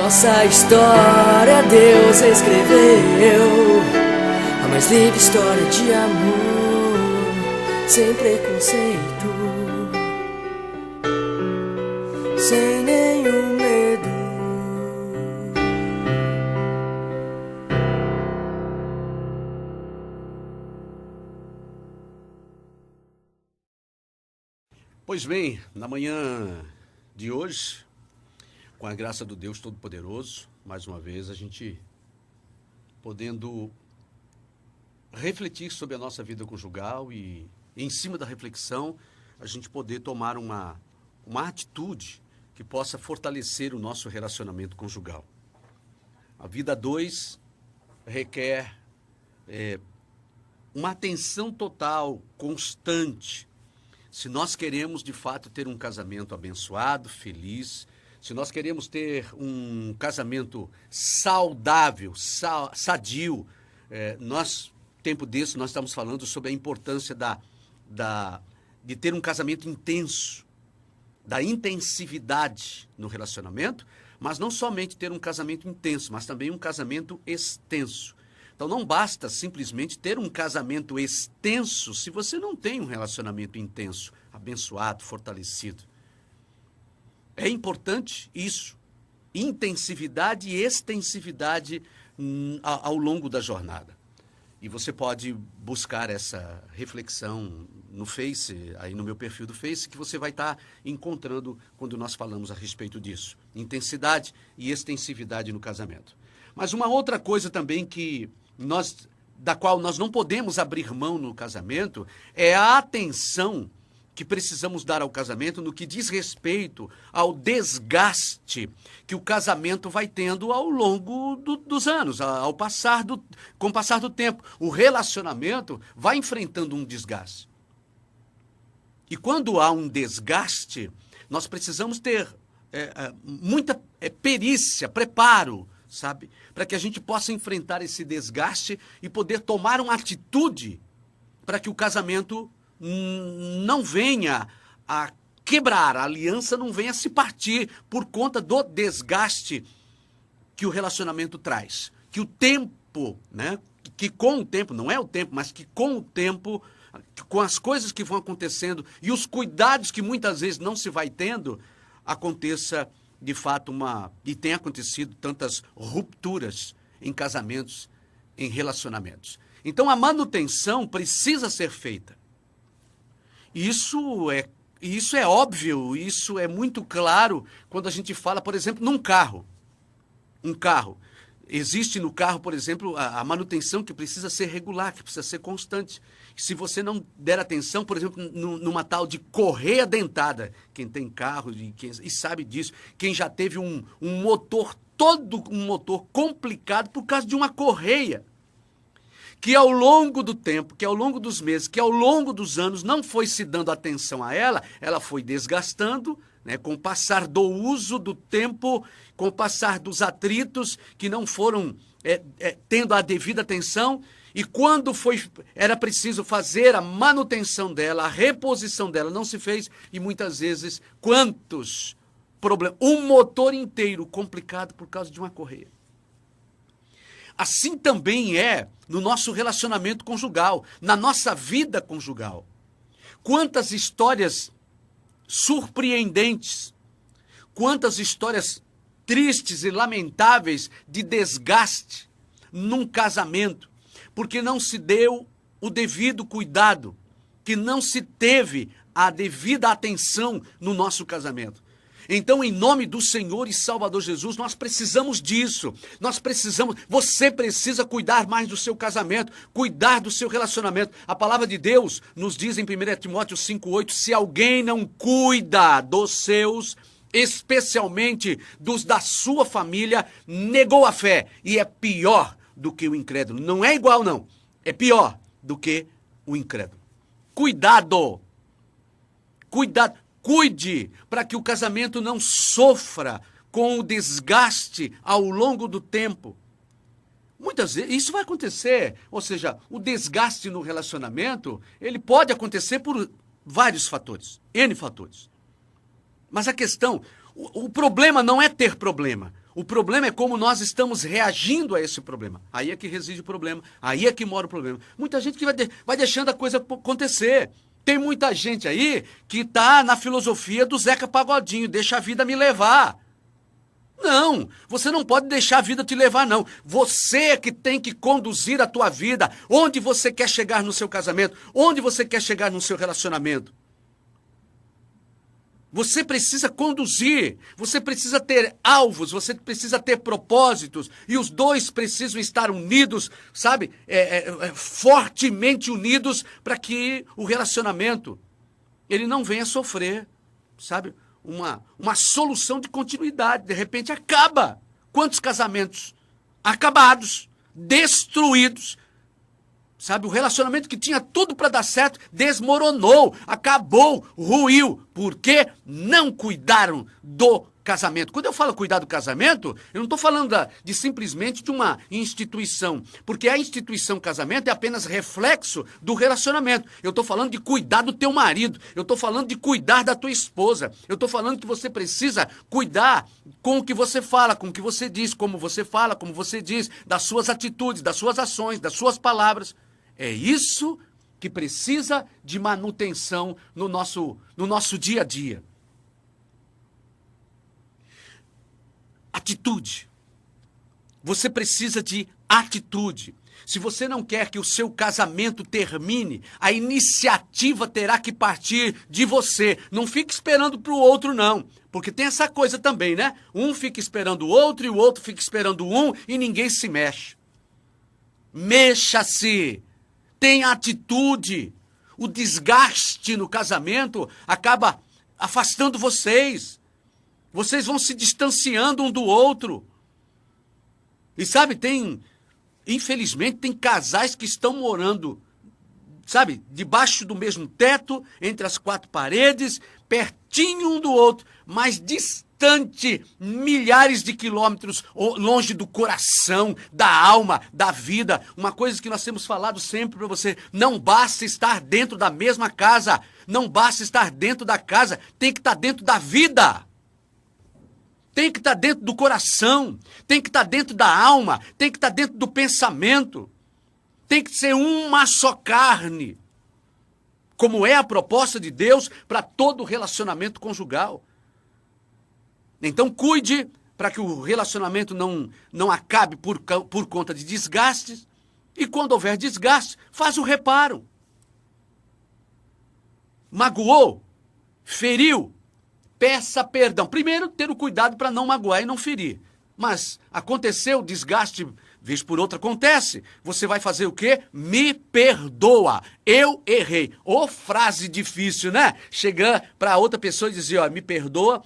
Nossa história Deus escreveu, a mais linda história de amor, sem preconceito, sem nenhum medo. Pois bem, na manhã de hoje, com a graça do Deus Todo-Poderoso, mais uma vez a gente podendo refletir sobre a nossa vida conjugal e em cima da reflexão, a gente poder tomar uma atitude que possa fortalecer o nosso relacionamento conjugal. A vida a dois requer uma atenção total, constante. Se nós queremos, de fato, ter um casamento abençoado, feliz, se nós queremos ter um casamento saudável, sadio, tempo desse, nós estamos falando sobre a importância de ter um casamento intenso, da intensividade no relacionamento, mas não somente ter um casamento intenso, mas também um casamento extenso. Então, não basta simplesmente ter um casamento extenso se você não tem um relacionamento intenso, abençoado, fortalecido. É importante isso, intensividade e extensividade ao longo da jornada. E você pode buscar essa reflexão no Face, aí no meu perfil do Face, que você vai estar encontrando quando nós falamos a respeito disso. Intensidade e extensividade no casamento. Mas uma outra coisa também da qual nós não podemos abrir mão no casamento é a atenção que precisamos dar ao casamento no que diz respeito ao desgaste que o casamento vai tendo ao longo dos anos, com o passar do tempo. O relacionamento vai enfrentando um desgaste. E quando há um desgaste, nós precisamos ter muita perícia, preparo, sabe? Para que a gente possa enfrentar esse desgaste e poder tomar uma atitude para que o casamento não venha a quebrar, a aliança não venha a se partir por conta do desgaste que o relacionamento traz. Que o tempo, né? Que com o tempo, não é o tempo, mas que com o tempo, com as coisas que vão acontecendo e os cuidados que muitas vezes não se vai tendo, aconteça de fato e tem acontecido tantas rupturas em casamentos, em relacionamentos. Então a manutenção precisa ser feita. Isso é óbvio, isso é muito claro quando a gente fala, por exemplo, num carro. Um carro. Existe no carro, por exemplo, a manutenção que precisa ser regular, que precisa ser constante. Se você não der atenção, por exemplo, numa tal de correia dentada, quem tem carro e sabe disso, quem já teve um motor complicado por causa de uma correia, que ao longo do tempo, que ao longo dos meses, que ao longo dos anos não foi se dando atenção a ela foi desgastando, né, com o passar do uso do tempo, com o passar dos atritos que não foram tendo a devida atenção, e quando era preciso fazer a manutenção dela, a reposição dela, não se fez, e muitas vezes, quantos problemas, um motor inteiro complicado por causa de uma correia. Assim também é no nosso relacionamento conjugal, na nossa vida conjugal. Quantas histórias surpreendentes, quantas histórias tristes e lamentáveis de desgaste num casamento, porque não se deu o devido cuidado, que não se teve a devida atenção no nosso casamento. Então, em nome do Senhor e Salvador Jesus, nós precisamos disso. Você precisa cuidar mais do seu casamento, cuidar do seu relacionamento. A palavra de Deus nos diz em 1 Timóteo 5,8, se alguém não cuida dos seus, especialmente dos da sua família, negou a fé e é pior do que o incrédulo. Não é igual, não. É pior do que o incrédulo. Cuidado. Cuide para que o casamento não sofra com o desgaste ao longo do tempo. Muitas vezes isso vai acontecer, ou seja, o desgaste no relacionamento, ele pode acontecer por vários fatores, N fatores. Mas a questão, o problema não é ter problema. O problema é como nós estamos reagindo a esse problema. Aí é que reside o problema, aí é que mora o problema. Muita gente que vai deixando a coisa acontecer. Tem muita gente aí que está na filosofia do Zeca Pagodinho, deixa a vida me levar. Não, você não pode deixar a vida te levar, não. Você é que tem que conduzir a tua vida, onde você quer chegar no seu casamento, onde você quer chegar no seu relacionamento. Você precisa conduzir, você precisa ter alvos, você precisa ter propósitos, e os dois precisam estar unidos, sabe? Fortemente unidos para que o relacionamento ele não venha sofrer, sabe? Uma solução de continuidade. De repente acaba. Quantos casamentos acabados, destruídos, sabe? O relacionamento que tinha tudo para dar certo desmoronou, acabou, ruiu, porque não cuidaram do casamento. Quando eu falo cuidar do casamento, eu não estou falando de simplesmente de uma instituição, porque a instituição casamento é apenas reflexo do relacionamento. Eu estou falando de cuidar do teu marido, eu estou falando de cuidar da tua esposa, eu estou falando que você precisa cuidar com o que você fala, com o que você diz, como você fala, como você diz, das suas atitudes, das suas ações, das suas palavras. É isso que precisa de manutenção no nosso dia a dia. Atitude. Você precisa de atitude. Se você não quer que o seu casamento termine, a iniciativa terá que partir de você. Não fique esperando para o outro, não. Porque tem essa coisa também, né? Um fica esperando o outro e o outro fica esperando um e ninguém se mexe. Mexa-se. Tenha atitude. O desgaste no casamento acaba afastando vocês. Vocês vão se distanciando um do outro. E sabe, infelizmente, tem casais que estão morando, sabe, debaixo do mesmo teto, entre as quatro paredes, pertinho um do outro, mas distante, milhares de quilômetros longe do coração, da alma, da vida. Uma coisa que nós temos falado sempre para você, não basta estar dentro da mesma casa, não basta estar dentro da casa, tem que estar dentro da vida. Tem que estar dentro do coração, tem que estar dentro da alma, tem que estar dentro do pensamento. Tem que ser uma só carne, como é a proposta de Deus para todo relacionamento conjugal. Então cuide para que o relacionamento não acabe por conta de desgastes, e quando houver desgaste, faz o reparo. Magoou, feriu, peça perdão. Primeiro, ter o cuidado para não magoar e não ferir. Mas aconteceu, desgaste, vez por outra acontece. Você vai fazer o quê? Me perdoa. Eu errei. Ô, frase difícil, né? Chegar para outra pessoa e dizer, ó, me perdoa,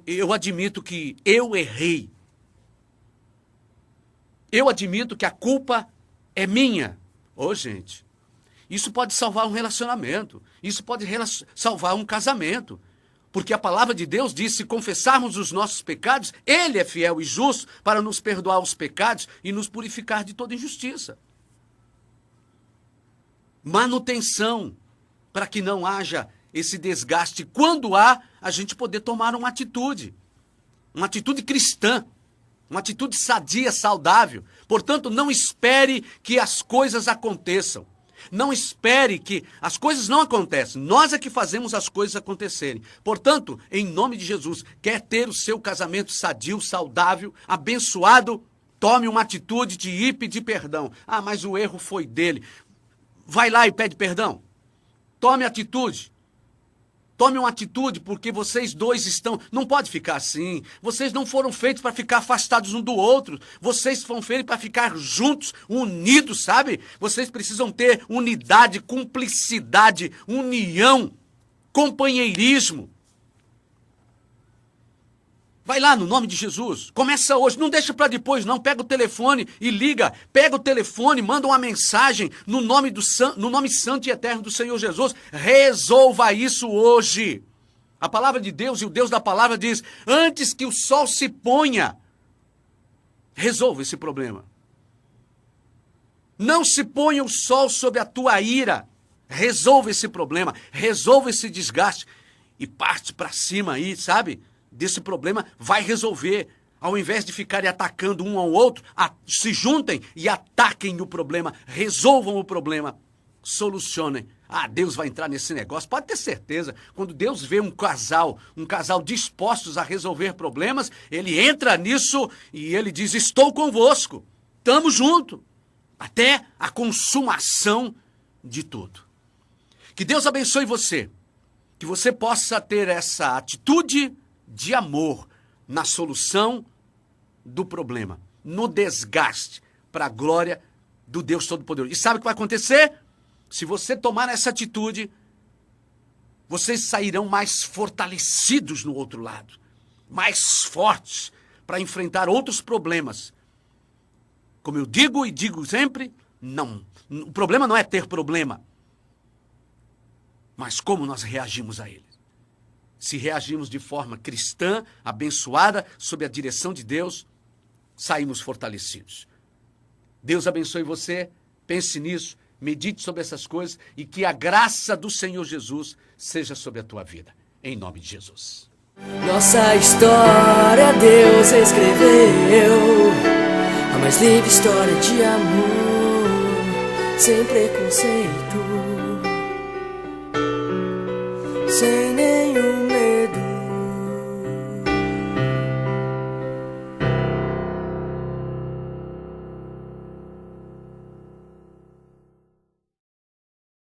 eu admito que eu errei. Eu admito que a culpa é minha. Ô, gente, isso pode salvar um relacionamento. Isso pode salvar um casamento. Porque a palavra de Deus diz, se confessarmos os nossos pecados, Ele é fiel e justo para nos perdoar os pecados e nos purificar de toda injustiça. Manutenção, para que não haja esse desgaste. Quando há, a gente poder tomar uma atitude cristã, uma atitude sadia, saudável. Portanto, não espere que as coisas aconteçam. Não espere que as coisas não acontecem. Nós é que fazemos as coisas acontecerem. Portanto, em nome de Jesus, quer ter o seu casamento sadio, saudável, abençoado, tome uma atitude de ir pedir perdão. Ah, mas o erro foi dele. Vai lá e pede perdão. Tome atitude. Tome uma atitude, porque vocês dois não pode ficar assim. Vocês não foram feitos para ficar afastados um do outro. Vocês foram feitos para ficar juntos, unidos, sabe? Vocês precisam ter unidade, cumplicidade, união, companheirismo. Vai lá, no nome de Jesus. Começa hoje. Não deixa para depois, não. Pega o telefone e liga. Pega o telefone, manda uma mensagem no nome santo e eterno do Senhor Jesus. Resolva isso hoje. A palavra de Deus e o Deus da palavra diz, antes que o sol se ponha, resolva esse problema. Não se ponha o sol sobre a tua ira. Resolva esse problema. Resolva esse desgaste. E parte para cima aí, sabe? Desse problema, vai resolver. ao invés de ficarem atacando um ao outro, se juntem e ataquem o problema, resolvam o problema, solucionem. Deus vai entrar nesse negócio, pode ter certeza. Quando Deus vê um casal dispostos a resolver problemas, ele entra nisso e ele diz: estou convosco, estamos juntos, até a consumação de tudo. Que Deus abençoe você, que você possa ter essa atitude de amor na solução do problema, no desgaste, para a glória do Deus Todo-Poderoso. E sabe o que vai acontecer? Se você tomar essa atitude, vocês sairão mais fortalecidos no outro lado, mais fortes para enfrentar outros problemas. Como eu digo e digo sempre, não. O problema não é ter problema, mas como nós reagimos a ele. Se reagimos de forma cristã, abençoada, sob a direção de Deus, saímos fortalecidos. Deus abençoe você, pense nisso, medite sobre essas coisas e que a graça do Senhor Jesus seja sobre a tua vida. Em nome de Jesus. Nossa história Deus escreveu, a mais livre história de amor, sem preconceito, sem nenhum